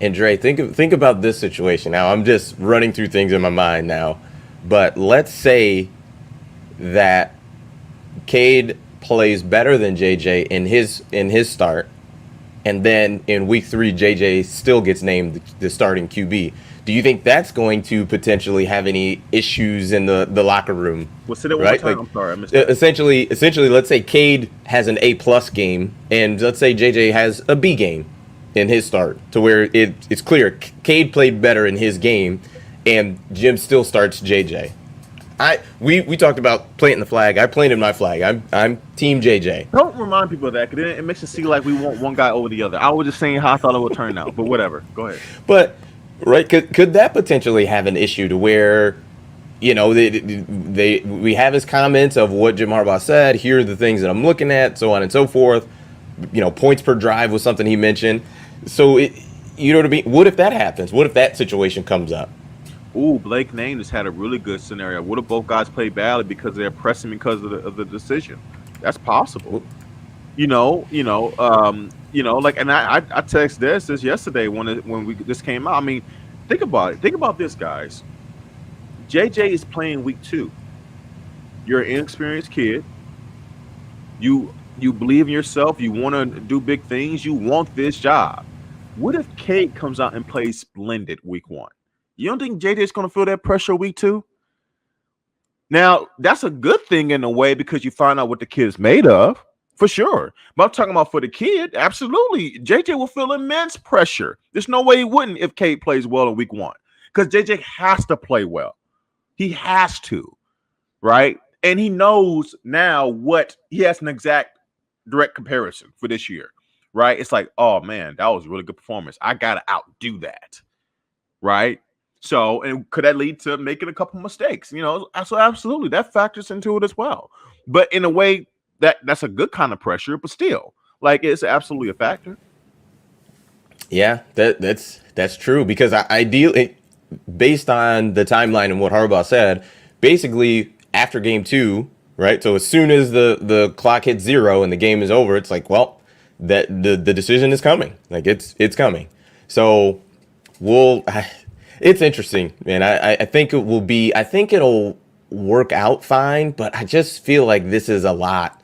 And Dre, think about this situation. Now, I'm just running through things in my mind now, but let's say that Cade plays better than JJ in his start, and then in week 3, JJ still gets named the starting QB. Do you think that's going to potentially have any issues in the locker room? Well, say that one more Right? time. Like I'm sorry, I missed that. essentially, let's say Cade has an A+ game, and let's say JJ has a B game in his start, to where it's clear Cade played better in his game, and Jim still starts JJ. We talked about planting the flag. I planted my flag. I'm Team JJ. Don't remind people of that because it makes it seem like we want one guy over the other. I was just saying how I thought it would turn out, but whatever. Go ahead. But right, could that potentially have an issue to where, we have his comments of what Jim Harbaugh said. Here are the things that I'm looking at, so on and so forth. Points per drive was something he mentioned. So you know what I mean? What if that happens? What if that situation comes up? Ooh, Blake Name just had a really good scenario. What if both guys play badly because they're pressing because of the decision? That's possible. Like, and I text this yesterday when this came out. I mean, think about it. Think about this, guys. JJ is playing week 2. You're an inexperienced kid. You believe in yourself. You want to do big things. You want this job. What if Kate comes out and plays splendid week 1? You don't think JJ is going to feel that pressure week 2? Now, that's a good thing in a way because you find out what the kid is made of, for sure. But I'm talking about for the kid, absolutely. JJ will feel immense pressure. There's no way he wouldn't if Kate plays well in week 1 because JJ has to play well. He has to, right? And he knows now what he has an exact direct comparison for this year, right? It's like, oh, man, that was a really good performance. I got to outdo that, right? So, and could that lead to making a couple mistakes? So absolutely, that factors into it as well. But in a way, that's a good kind of pressure, but still, like it's absolutely a factor. Yeah, that's true because ideally, based on the timeline and what Harbaugh said, basically after game 2, right? So as soon as the clock hits 0 and the game is over, it's like, well, that the decision is coming. Like it's coming. So we'll. It's interesting, man. I think it will be. I think it'll work out fine, but I just feel like this is a lot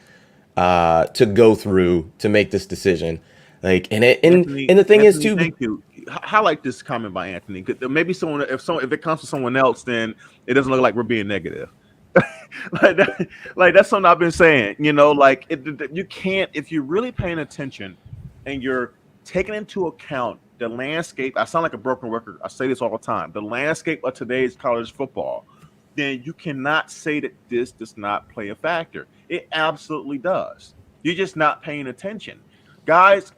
to go through to make this decision. Like, and the thing is Anthony, too. thank you. Highlight this comment by Anthony. Maybe if it comes to someone else, then it doesn't look like we're being negative. like that's something I've been saying. You can't if you're really paying attention and you're taking into account the landscape. I sound like a broken record. I say this all the time. The landscape of today's college football. Then you cannot say that this does not play a factor. It absolutely does. You're just not paying attention. Guys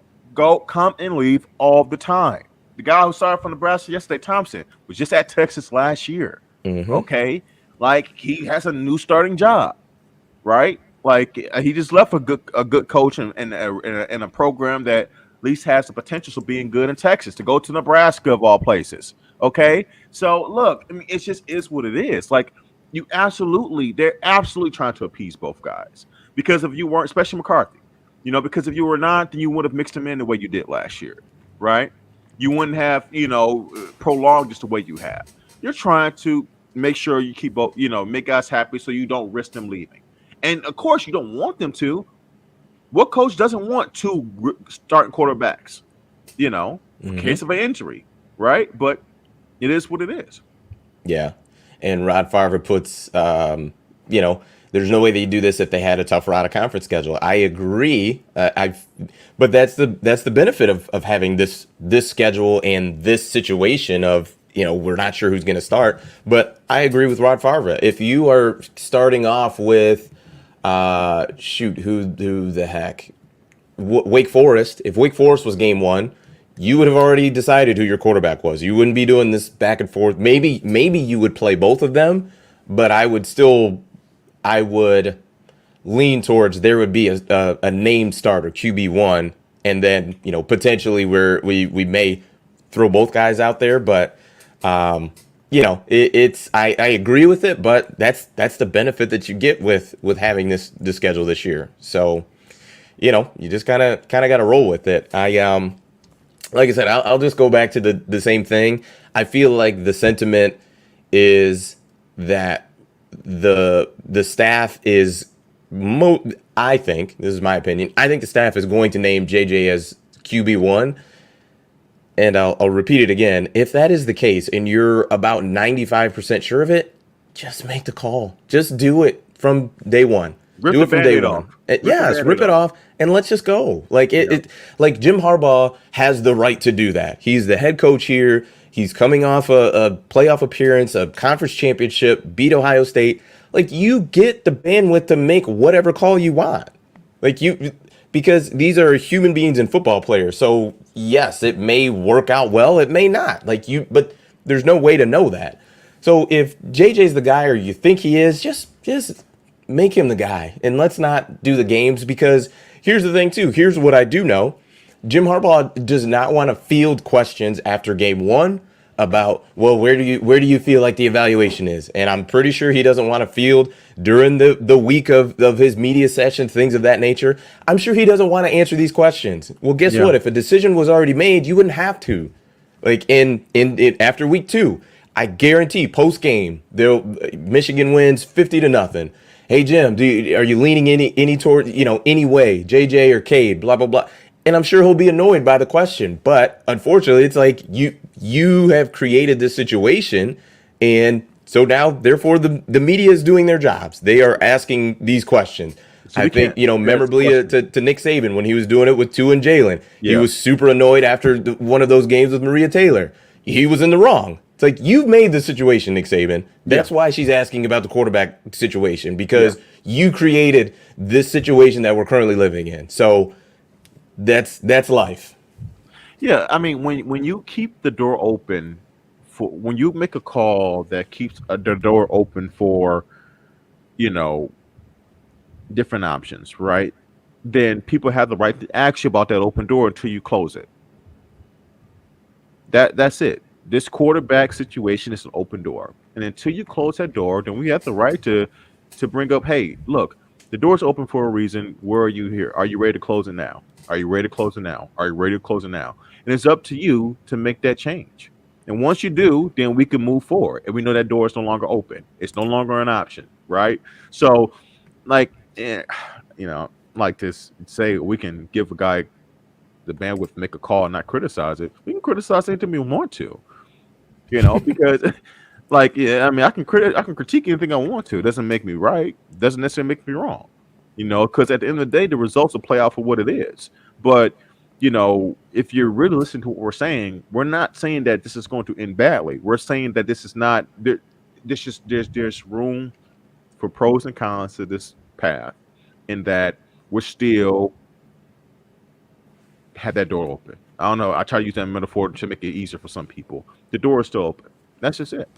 come and leave all the time. The guy who started from Nebraska yesterday, Thompson, was just at Texas last year. Mm-hmm. Okay. Like he has a new starting job, right? Like he just left a good coach and a program that at least has the potential of being good in Texas to go to Nebraska of all places. Okay. So look, I mean, it just is what it is. Like they're absolutely trying to appease both guys because if you weren't, especially McCarthy, because if you were not, then you would have mixed them in the way you did last year, right? You wouldn't have, prolonged just the way you have. You're trying to make sure you keep both, make guys happy so you don't risk them leaving. And of course, you don't want them to. What coach doesn't want 2 starting quarterbacks, in case of an injury, right? But it is what it is. Yeah, and Rod Favre puts, there's no way they do this if they had a tougher out of conference schedule. I agree. But that's the benefit of having this schedule and this situation of we're not sure who's going to start. But I agree with Rod Favre. If you are starting off with who the heck, Wake Forest. If Wake Forest was game 1, you would have already decided who your quarterback was. You wouldn't be doing this back and forth. Maybe you would play both of them, but I would lean towards there would be a named starter, QB1, and then, potentially where we may throw both guys out there. But, I agree with it, but that's the benefit that you get with having this schedule this year. So, you just kind of got to roll with it. like I said, I'll just go back to the same thing. I feel like the sentiment is that the staff is I think this is my opinion. I think the staff is going to name JJ as QB1, and I'll repeat it again. If that is the case, and you're about 95% sure of it, just make the call. Just do it from day one. Rip Do the it from day Band-Aid one. off. Yes, rip it off and let's just go. Like like Jim Harbaugh has the right to do that. He's the head coach here. He's coming off a playoff appearance, a conference championship, beat Ohio State. Like you get the bandwidth to make whatever call you want. Like because these are human beings and football players. So yes, it may work out well, it may not. But there's no way to know that. So if JJ's the guy or you think he is, just make him the guy and let's not do the games, because here's the thing too. Here's what I do know. Jim Harbaugh does not want to field questions after game one about, well, where do you feel like the evaluation is? And I'm pretty sure he doesn't want to field during the week of his media session, things of that nature. I'm sure he doesn't want to answer these questions. Well, guess what? If a decision was already made, you wouldn't have to. Like in after week 2, I guarantee post game, Michigan wins 50-0. Hey Jim, are you leaning any toward any way, JJ or Cade, blah blah blah, and I'm sure he'll be annoyed by the question. But unfortunately, it's like you have created this situation, and so now therefore the media is doing their jobs. They are asking these questions. So I think memorably to Nick Saban when he was doing it with Tua and Jalen, he was super annoyed after one of those games with Maria Taylor. He was in the wrong. It's like, you've made the situation, Nick Saban. That's why she's asking about the quarterback situation, because you created this situation that we're currently living in. So that's life. Yeah, I mean, when you keep the door open when you make a call that keeps the door open for, different options, right? Then people have the right to ask you about that open door until you close it. That's it. This quarterback situation is an open door, and until you close that door, then we have the right to bring up, hey, look, the door's open for a reason. Where are you here? Are you ready to close it now? Are you ready to close it now? Are you ready to close it now? And it's up to you to make that change. And once you do, then we can move forward, and we know that door is no longer open. It's no longer an option, right? So, like, like this, say we can give a guy the bandwidth to make a call and not criticize it. We can criticize anything we want to, because like, I mean, I can critique anything I want to. It doesn't make me right. It doesn't necessarily make me wrong, because at the end of the day, the results will play out for what it is. But, if you're really listening to what we're saying, we're not saying that this is going to end badly. We're saying that this is not, there's room for pros and cons to this path, in that we're still have that door open. I don't know. I try to use that metaphor to make it easier for some people. The door is still open. That's just it.